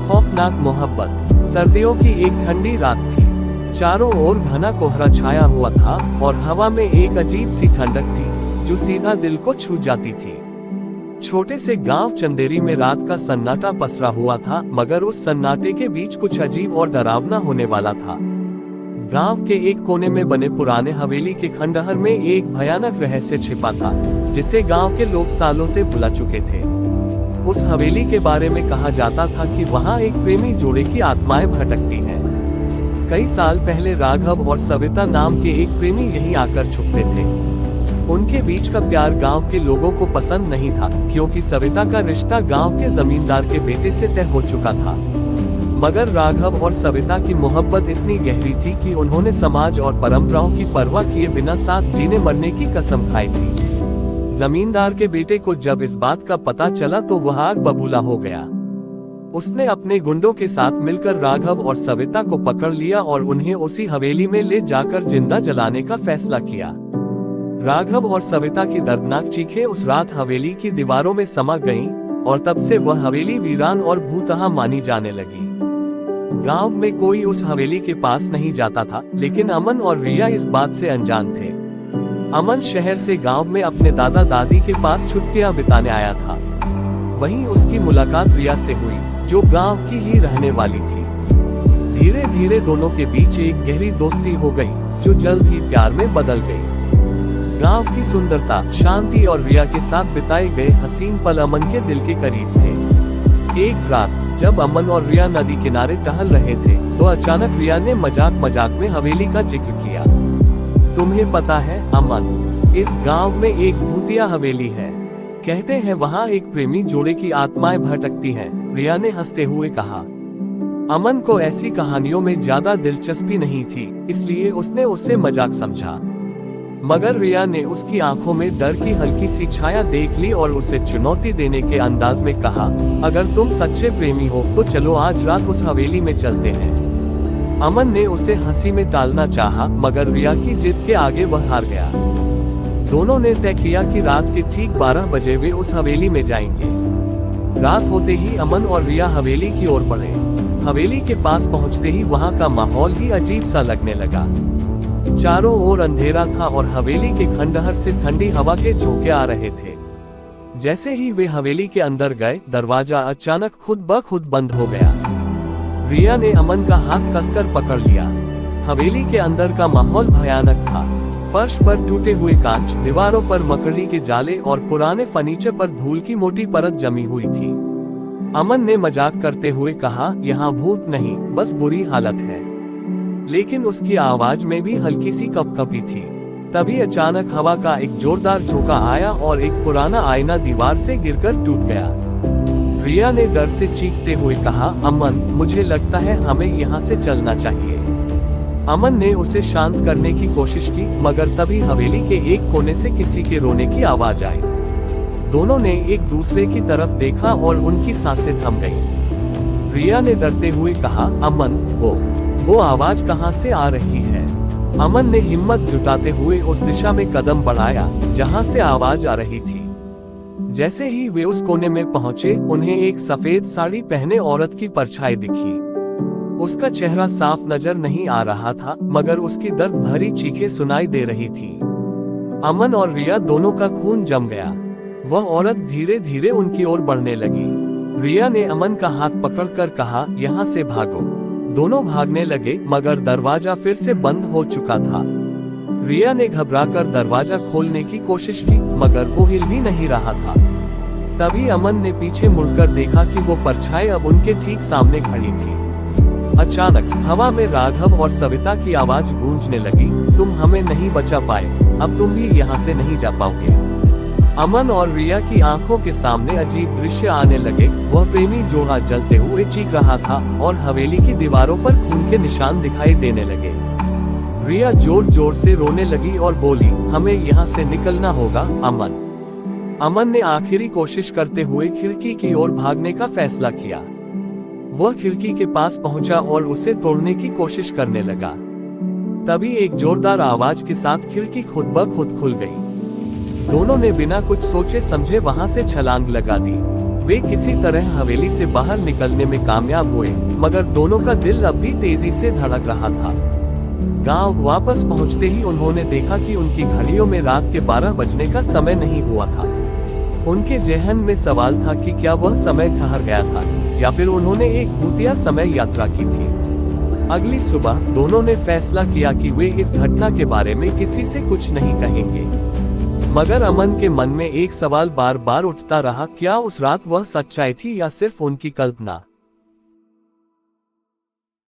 खौफनाक मोहब्बत। सर्दियों की एक ठंडी रात थी। चारों ओर घना कोहरा छाया हुआ था और हवा में एक अजीब सी ठंडक थी जो सीधा दिल को छू जाती थी। छोटे से गांव चंदेरी में रात का सन्नाटा पसरा हुआ था, मगर उस सन्नाटे के बीच कुछ अजीब और डरावना होने वाला था। गांव के एक कोने में बने पुराने हवेली के खंडहर में एक भयानक रहस्य छिपा था, जिसे गांव के लोग सालों से भुला चुके थे। उस हवेली के बारे में कहा जाता था कि वहां एक प्रेमी जोड़े की आत्माएं भटकती हैं। कई साल पहले राघव और सविता नाम के एक प्रेमी यहीं आकर छुपते थे। उनके बीच का प्यार गांव के लोगों को पसंद नहीं था, क्योंकि सविता का रिश्ता गांव के जमींदार के बेटे से तय हो चुका था। मगर राघव और सविता की मोहब्बत इतनी गहरी थी कि उन्होंने समाज और परंपराओं की परवाह किए बिना साथ जीने मरने की कसम खाई थी। जमींदार के बेटे को जब इस बात का पता चला तो वह आग बबूला हो गया। उसने अपने गुंडों के साथ मिलकर राघव और सविता को पकड़ लिया और उन्हें उसी हवेली में ले जाकर जिंदा जलाने का फैसला किया। राघव और सविता की दर्दनाक चीखें उस रात हवेली की दीवारों में समा गईं, और तब से वह हवेली वीरान और भूतहा मानी जाने लगी। गांव में कोई उस हवेली के पास नहीं जाता था, लेकिन अमन और रिया इस बात से अनजान थे। अमन शहर से गांव में अपने दादा दादी के पास छुट्टियां बिताने आया था। वहीं उसकी मुलाकात रिया से हुई, जो गांव की ही रहने वाली थी। धीरे धीरे दोनों के बीच एक गहरी दोस्ती हो गई, जो जल्द ही प्यार में बदल गई। गांव की सुंदरता, शांति और रिया के साथ बिताए गए हसीन पल अमन के दिल के करीब थे। एक रात जब अमन और रिया नदी किनारे टहल रहे थे, तो अचानक रिया ने मजाक मजाक में हवेली का जिक्र किया। तुम्हें पता है अमन, इस गांव में एक भूतिया हवेली है। कहते हैं वहां एक प्रेमी जोड़े की आत्माएं भटकती हैं, रिया ने हंसते हुए कहा। अमन को ऐसी कहानियों में ज्यादा दिलचस्पी नहीं थी, इसलिए उसने उससे मजाक समझा। मगर रिया ने उसकी आंखों में डर की हल्की सी छाया देख ली और उसे चुनौती देने के अंदाज में कहा, अगर तुम सच्चे प्रेमी हो तो चलो आज रात उस हवेली में चलते हैं। अमन ने उसे हंसी में टालना चाहा, मगर रिया की जिद के आगे वह हार गया। दोनों ने तय किया कि रात के ठीक 12 बजे वे उस हवेली में जाएंगे। रात होते ही अमन और रिया हवेली की ओर बढ़े। हवेली के पास पहुंचते ही वहां का माहौल ही अजीब सा लगने लगा। चारों ओर अंधेरा था और हवेली के खंडहर से ठंडी हवा के झोंके आ रहे थे। जैसे ही वे हवेली के अंदर गए, दरवाजा अचानक खुद ब खुद बंद हो गया। रिया ने अमन का हाथ कसकर पकड़ लिया। हवेली के अंदर का माहौल भयानक था। फर्श पर टूटे हुए कांच, दीवारों पर मकड़ी के जाले और पुराने फर्नीचर पर धूल की मोटी परत जमी हुई थी। अमन ने मजाक करते हुए कहा, यहाँ भूत नहीं, बस बुरी हालत है। लेकिन उसकी आवाज में भी हल्की सी कपकपी थी। तभी अचानक हवा का एक जोरदार झोंका आया और एक पुराना आईना दीवार से गिरकर टूट गया। रिया ने डर से चीखते हुए कहा, अमन, मुझे लगता है हमें यहाँ से चलना चाहिए। अमन ने उसे शांत करने की कोशिश की, मगर तभी हवेली के एक कोने से किसी के रोने की आवाज आई। दोनों ने एक दूसरे की तरफ देखा और उनकी सांसें थम गईं। रिया ने डरते हुए कहा, अमन, वो आवाज कहाँ से आ रही है? अमन ने हिम्मत जुटाते हुए उस दिशा में कदम बढ़ाया जहाँ से आवाज आ रही थी। जैसे ही वे उस कोने में पहुंचे, उन्हें एक सफेद साड़ी पहने औरत की परछाई दिखी। उसका चेहरा साफ नजर नहीं आ रहा था, मगर उसकी दर्द भरी चीखें सुनाई दे रही थी। अमन और रिया दोनों का खून जम गया। वह औरत धीरे धीरे उनकी ओर बढ़ने लगी। रिया ने अमन का हाथ पकड़कर कहा, यहाँ से भागो। दोनों भागने लगे, मगर दरवाजा फिर से बंद हो चुका था। रिया ने घबराकर दरवाजा खोलने की कोशिश की, मगर वो हिल भी नहीं रहा था। तभी अमन ने पीछे मुड़कर देखा कि वो परछाई अब उनके ठीक सामने खड़ी थी। अचानक हवा में राघव और सविता की आवाज गूंजने लगी, तुम हमें नहीं बचा पाए, अब तुम भी यहाँ से नहीं जा पाओगे। अमन और रिया की आंखों के सामने अजीब दृश्य आने लगे। वह प्रेमी जोड़ा जलते हुए चीख रहा था और हवेली की दीवारों पर खून के निशान दिखाई देने लगे। रिया जोर जोर से रोने लगी और बोली, हमें यहाँ से निकलना होगा अमन। अमन ने आखिरी कोशिश करते हुए खिड़की की ओर भागने का फैसला किया। वह खिड़की के पास पहुंचा और उसे तोड़ने की कोशिश करने लगा। तभी एक जोरदार आवाज के साथ खिड़की खुद ब खुद खुल गई। दोनों ने बिना कुछ सोचे समझे वहां से छलांग लगा दी। वे किसी तरह हवेली से बाहर निकलने में कामयाब हुए, मगर दोनों का दिल अब भी तेजी से धड़क रहा था। गांव वापस पहुंचते ही उन्होंने देखा कि उनकी घड़ियों में रात के 12 बजने का समय नहीं हुआ था। उनके जहन में सवाल था कि क्या वह समय ठहर गया था या फिर उन्होंने एक भूतिया समय यात्रा की थी। अगली सुबह दोनों ने फैसला किया कि वे इस घटना के बारे में किसी से कुछ नहीं कहेंगे। मगर अमन के मन में एक सवाल बार बार उठता रहा, क्या उस रात वह सच्चाई थी या सिर्फ उनकी कल्पना।